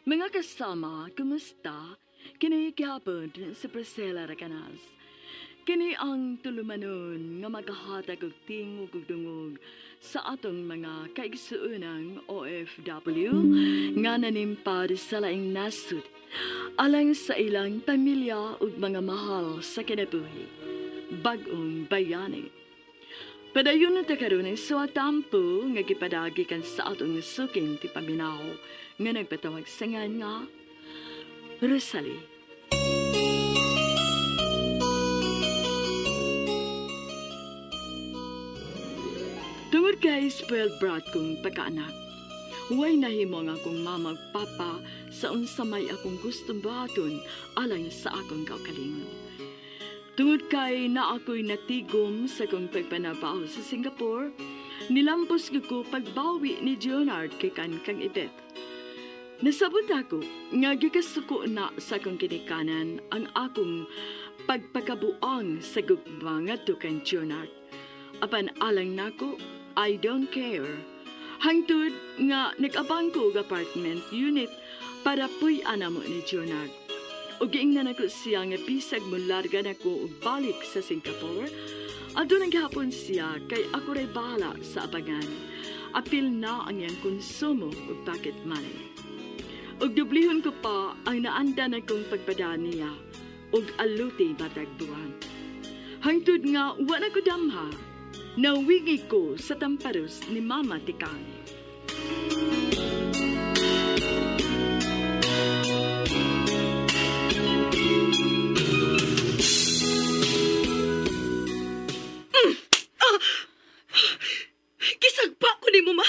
Mga kasama, kumusta? Kini gihapon sa Priscilla Racanas. Kini ang tulumanon nga makahatag og tingog ug dungog sa atong mga kaigsuunang OFW nga nanimpad sa laing nasud alang sa ilang pamilya ug mga mahal sa kinabuhi. BagOng Bayani. Padayon na ta karon ang suwatampo nga gipadagi kan sa atong suking ti paminaw nga nagpatawag sa nga Rosalie. Tungod kay spoiled brat kong pagkaanak, huwag nahimo nga akong mama ug papa sa unsa may akong gustong buhaton alang sa akong kaugalingon. Tungod kay na ako'y natigom sa kong pagpanabaho sa Singapore, nilampos ko pagbawi ni Leonard kay kang ibet. Nasabot ako nga gikasuko na sa akong kinikanan ang akong pagpakabuang sa gugma nga kang Leonard. Apan alang nako, I don't care. Hangtod nga nag-abang ko og apartment unit para puy-an mo ni Leonard. O giingnan ako siya nga bisag mo larga na ko og balik sa Singapore. Adto nang gihapon siya kay ako ray bahala sa abangan. Apil na ang iyang konsumo og pocket money. Og dublihon ko pa ang naanda na kong pagpadaan niya og aluti matag buwan. Hangtod nga wala ko damha, nawigi ko sa tamparos ni Mama Tikang. Gisagpa ko ni mo, ma.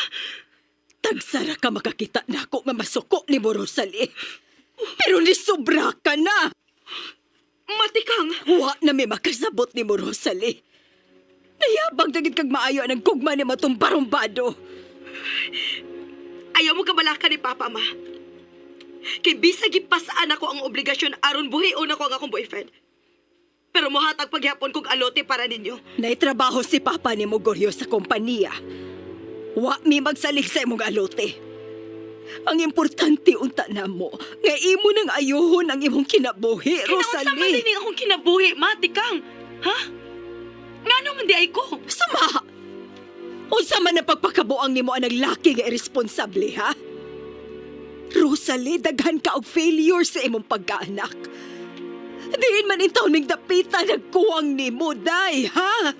Tagsara ka makakita na ako nga masuko ni mo, Rosalie. Pero nisobra ka na. Matikang. Wa na may makasabot ni mo, Rosalie. Nayabang dagit kag maayo ang kugma ni matong barumbado. Ayaw mo kabalaka ni Papa, ma. Kay bisag ipasaan ako ang obligasyon aron buhion ako ang akong boyfriend. Pero mohatag paghapon kog alote para ninyo. Naitrabaho si Papa ni mo, Goryo, sa kompanya. Wa mi magsalig sa imong alote. Ang importante unta na mo, nga imo nang ayuhon ang imong kinabuhi, Rosalie. Kinaunsa man din akong kinabuhi, Matikang. Ha? Nga naman di ay ko. Sama! Unsa man ang pagpakabuang nimo ang naglaki nga irresponsable, ha? Rosalie, daghan ka og failure sa imong pagkaanak. Diin man intaw ning dapita nagkuwang nimo, day, ha?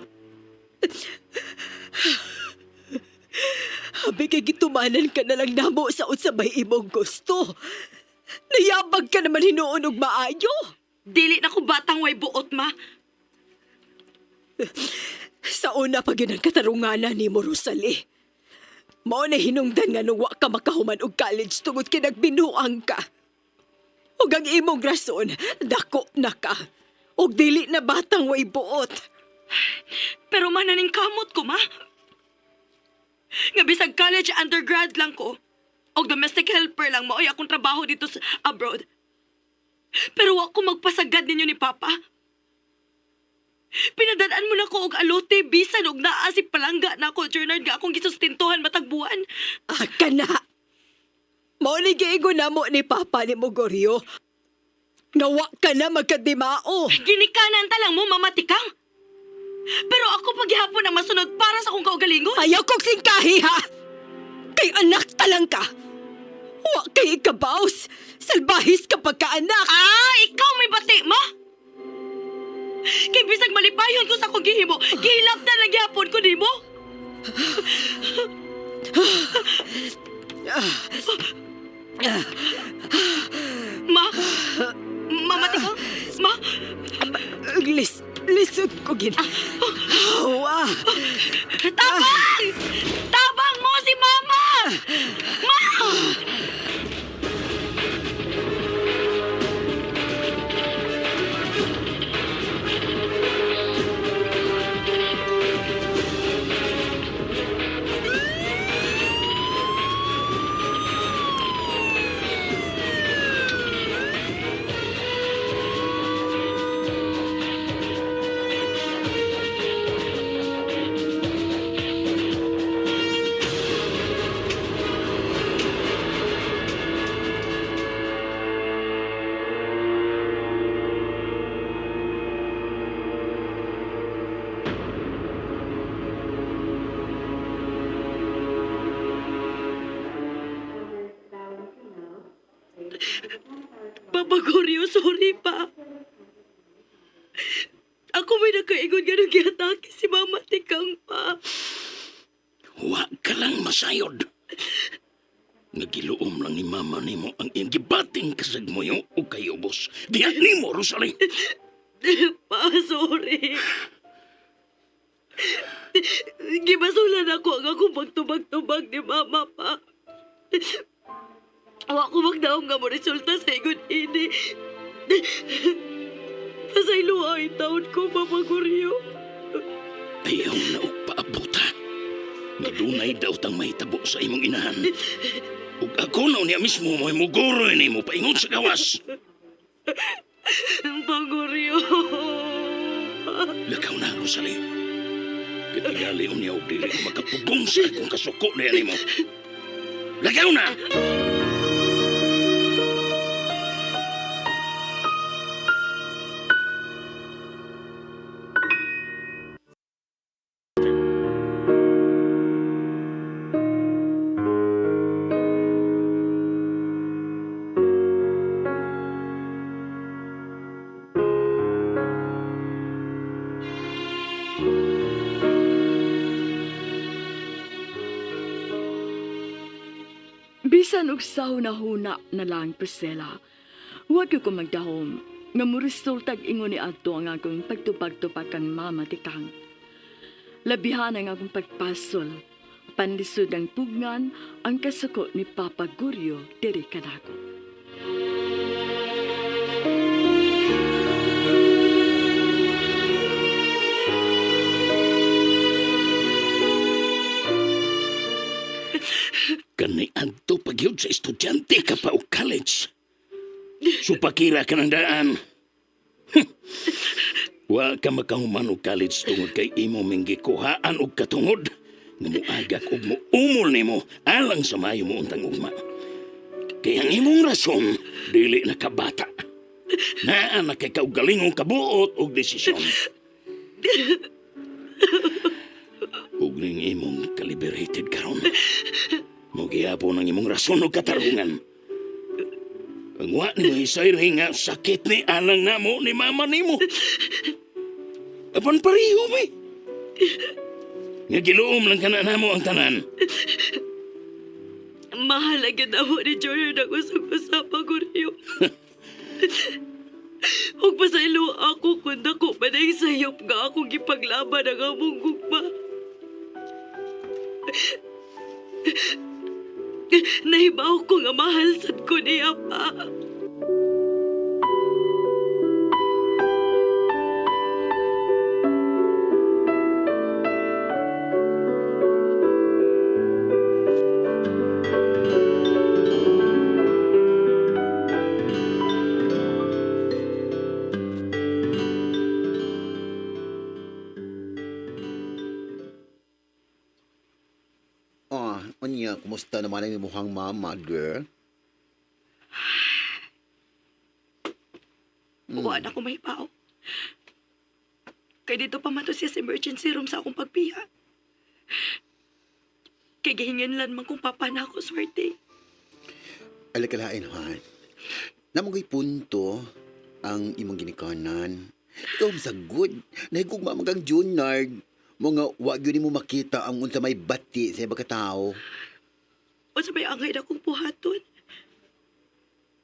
Habi kay gitumanan ka na lang namo sa unsa may imong gusto. Nayabag ka naman hinuon og maayo. Dili na ko batang way buot, ma. Sa una pa gyud ang katarunganan nimo, Rosalie. Mao na hinungdan nga nung wa ka makahuman og college tungod kay nagbinuang ka. Ug ang imong rason, dako na ka. Ug dili na batang way buot. Pero mananing kamot ko, ma. Nga bisag college undergrad lang ko. Og domestic helper lang maoy akong trabaho dito sa abroad. Pero wa ko magpasagad ninyo ni Papa. Pinadadaan mo na ko og alote, bisan og naa si palangga na ako, Bernard, nga akong gisustintuhan matagbuan. Ka na! Maulig iigo na mo ni Papa ni mo, Goryo. Nawa ka na magkadimao. Ginikanan talang mo, Mamatikang. Pero ako paghihapon ang masunod para sa akong kaugalingon. Ayaw kong singkahi, ha? Kay anak talang ka. Wa kay ikabaws. Salbahis ka pagkaanak. Ikaw may bati, ma? Kay bisag malipayon ko sa akong gihimo, gihilap na lang gihapon ko nimo. Ma? Mamatikang? Ma? Lisod ko gina. Hawa. Tabang! Tabang mo si Mama! Ma! Pero sorry pa. Ako may nakaingon nga nung giatake si Mama Tikang pa. Wa ka lang masayod. Nagiluom lang ni mama nimo ang iyang gibating kasagmoyo o kayubos. Diyan nimo, Rosalie. Pa, sorry. Gibasulan ako ang akong pagtubag-tubag ni Mama pa. Wa ko magdaong nga mo resulta sa igon ini. Pasaylo ay taon ko, Papa Goryo. Ayaw na og paabuta. Nadunay daw tang mahitabo sa imong inahan. Ug ako na niya mismo mo muguro ni mo paingon sa gawas. Papa Goryo. Lakaw na, Rosalie. Katigali niya og dili ko makapubong sa akong kasuko na yan mo. Lakaw na! Bisan og sahuna-huna na lang, Priscilla. Huwag ko magdahom nga muresultag ingon ni adto ang akong pagtupag-tupag kang Mama Tikang. Labihan ang akong pagpasol, pandisod ang pugngan ang kasuko ni Papa Goryo diri kanako. Kanay adto pagyud sa estudyante ka pa o college. Supakira ka ng daan. Wa ka makahuman og college tungod kay imo minggikuhaan og katungod. Nga muagak og muumol nimo alang sa mayo mo untang ugma. Kaya ang imong rason, dili na kabata. Naa na kay kaugalingong kabuot og desisyon. Ug ning imong kaliberated karon. Mogiapon ang imong rason o katarungan. Ang wa ni mo isayri nga sakit ni alang namo ni mama nimo. Apan pareho mi. Nga giluom lang ka na namo ang tanan. Mahalaga na mo ni Jordan ako sa Papa Goryo. Huwag pasaylo ako kung dako pa na sayop nga akong gipaglaban ang among gugma. Nahibaw ko nga mahal sad ko niya pa. Anya, kumusta naman ang imuhang mama, girl? Wa na ko mahibaw. Kay dito pa man to siya sa emergency room sa akong pagpiha. Kay gihinganlan man kung papa na ako swerte. Alikalain, han. Namangoy punto ang imong ginikanan. Ikaw masagod. Nahigugma magang Junard. Mga wag yun mo makita ang unsa may bati sa iba katao. O sa may angay na kong buhaton.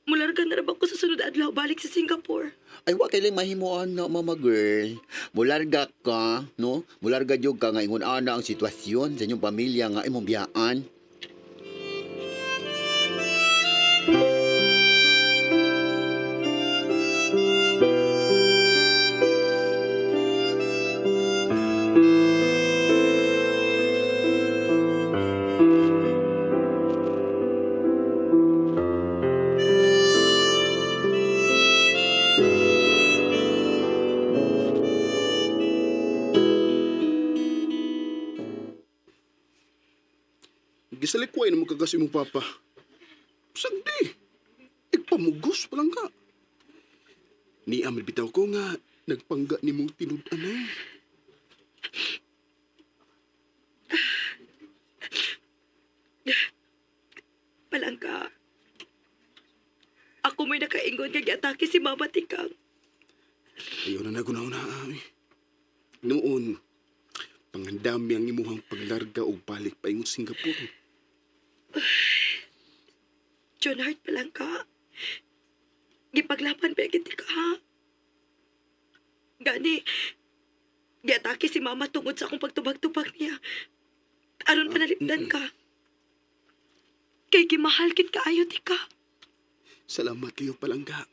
Mulargan na ra ba ko sa sunod adlaw balik sa Singapore. Ay, wag kailang mahimuan na, mama girl. Mularga ka, no? Mularga jud ka nga ingon ana ang sitwasyon sa inyong pamilya nga imong biyaan. Gisalikway na magkagas imong papa. Sagdi. Igpamugos pa lang ka. Ni amil bitaw ko nga nagpangga ni mong tinud-an eh. Palangka. Ako may nakaingon nga giatake si Mama Tikang. Ayaw na nagunaw na, ay. Noon, pangandami ang imuhang paglarga o balik paingon Singapore. John Hart pa lang ka. Gipaglaban pa giti ka, ha? Gani, giatake si Mama tungod sa akong pagtubag-tubag niya. Aron panalipdan ka. Kay gimahal kit kaayo ti ka. Salamat kayo palangga.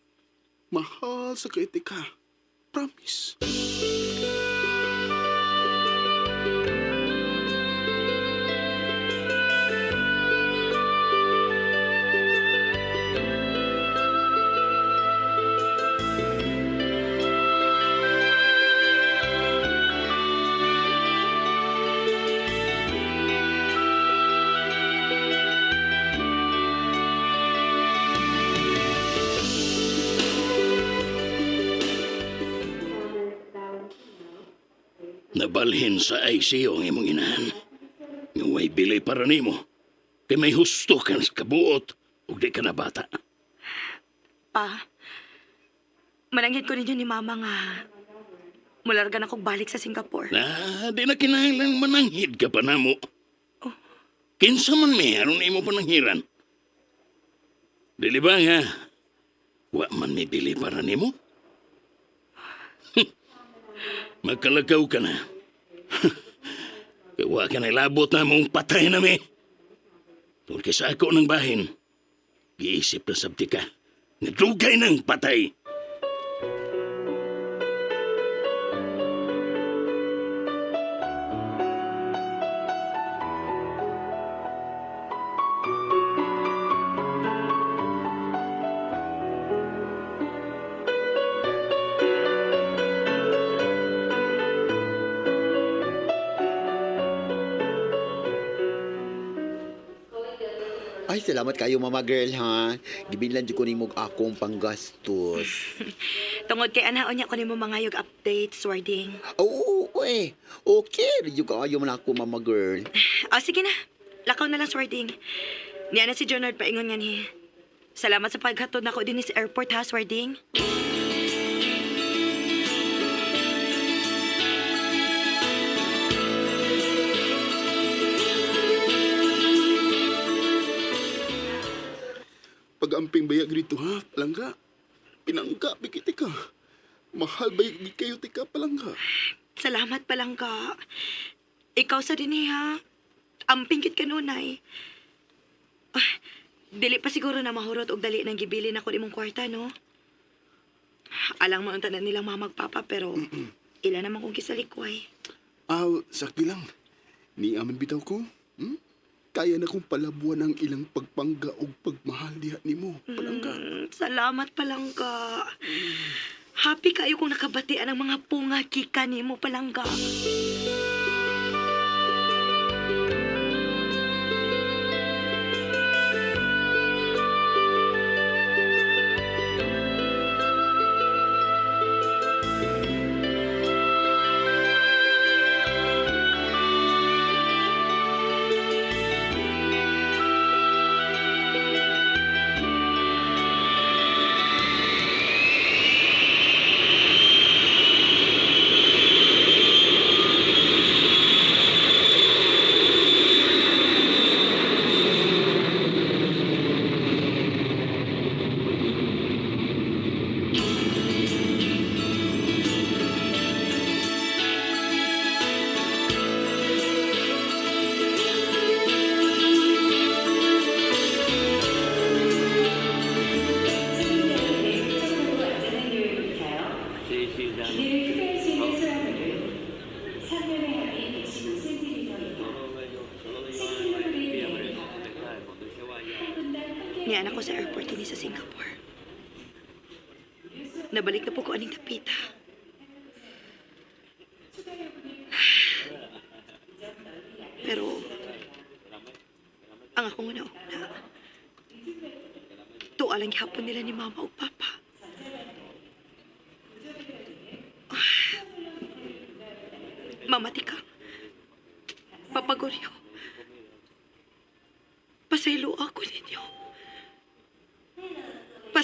Mahal sa kaitika. Promise. Nabalhin sa ICU ang imong inahan. Ngaway bilay para nimo. Kay may husto ka sa kabuot ug di ka na bata. Pa, mananghid ko ninyo ni Mama nga mularga na kong balik sa Singapore. Di na kinahanglang mananghid ka pa namo. Kinsa man may aron imo pananghiran. Dili ba nga? Wa man may bili para nimo? Magkalagaw ka na. Kaya ka na labot na mong patay na mi. Tungkol kay sa ako ng bahin, giisip na sabti ka. Nadugay ng patay. Ay, salamat kayo, Mama Girl, ha? Gibilan dyan ko ni mong akong panggastos. Tungod kay anaon niya ko ni mo mga updates, Warding. Oo, eh. Okay, rin kayo man ako, Mama Girl. Sige na. Lakaw na lang, Warding. Niya na si Jonard paingon nga ni. Salamat sa paghatod na ko din sa airport, ha, Warding. Pag-amping bayag dito, ha, palangga. Pinangga, bikiti ka. Mahal bayag di kayo, tika, palangga. Salamat palang ka. Ikaw sa din, ha. Ampingkit ka nunay. Dili pa siguro na mahurot og dali nang gibili na ko imong kwarta, no? Alang mo na nilang mamagpapa, pero ila naman kong kisalikway. Sakti lang. Ni aman bitaw ko. Kaya na kong palabuan ang ilang pagpangga o pagmahal diha nimo, palangga. Salamat palang ka. Happy kayo kung nakabatian ang mga punga kika nimo, palangga. Niyan ako sa airport ini sa Singapore. Nabalik na po ko aning tapita. Pero, ang akong una-una, tualang hapon nila ni Mama o Papa. Mama Tikang, Papa Goryo, pasaylo ako ninyo.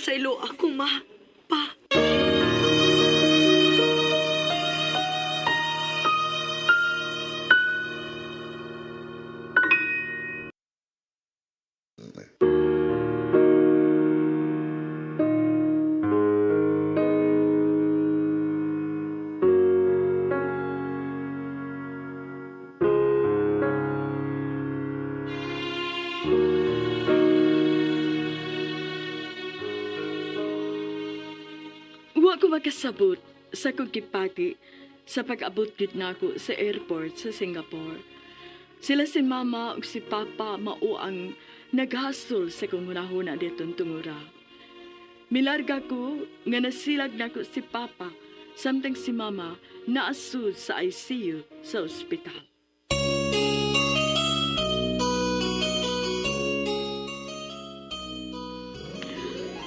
pasaylo ako, ma. Pa. Wa ko makasabot sa kong kipati sa pag-abot gid nako sa airport sa Singapore. Sila si Mama ug si Papa mao ang naghasol sa kong hunahuna detong tungura. Milarga ko nga nasilag nako si Papa samtang si Mama naasud sa ICU sa ospital.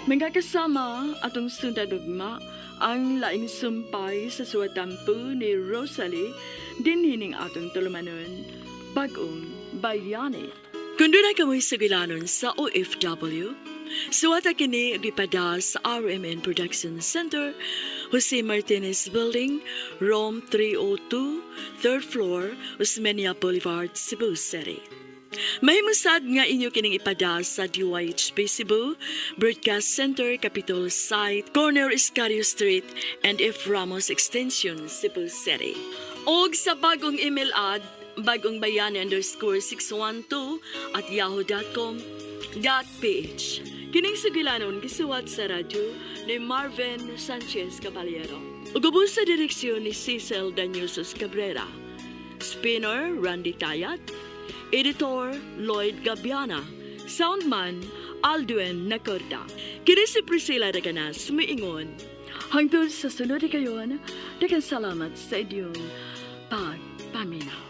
Mga kasama atong sundadugma ang laing sumpay sa suwatampo ni Rosalie dinhining atong tulumanon, BagOng Bayani. Kung doon ay kamoy sugilanon sa OFW, suwata kini gipada sa RMN Production Center, Jose Martinez Building, Rome 302, 3rd floor, Osmeña Boulevard, Cebu City. Mahimusad nga inyo kining ipada sa DYHP Cebu, Broadcast Center, Capitol Site, Corner Iscario Street, and F. Ramos Extension, Cebu City. Og sa bagong email ad, bagongbayani_612@yahoo.com.ph. Kining sugilanon gisuwat sa radyo ni Marvin Sanchez Caballero. Ug sa direksyon ni Cecil Daniusos Cabrera. Spinner Randy Tayat. Editor Lloyd Gabiana. Soundman Alduen Nacorda. Kini si Priscilla Daganas miingon. Hangtod sa sunod kayon, daghang salamat sa inyong pagpaminaw.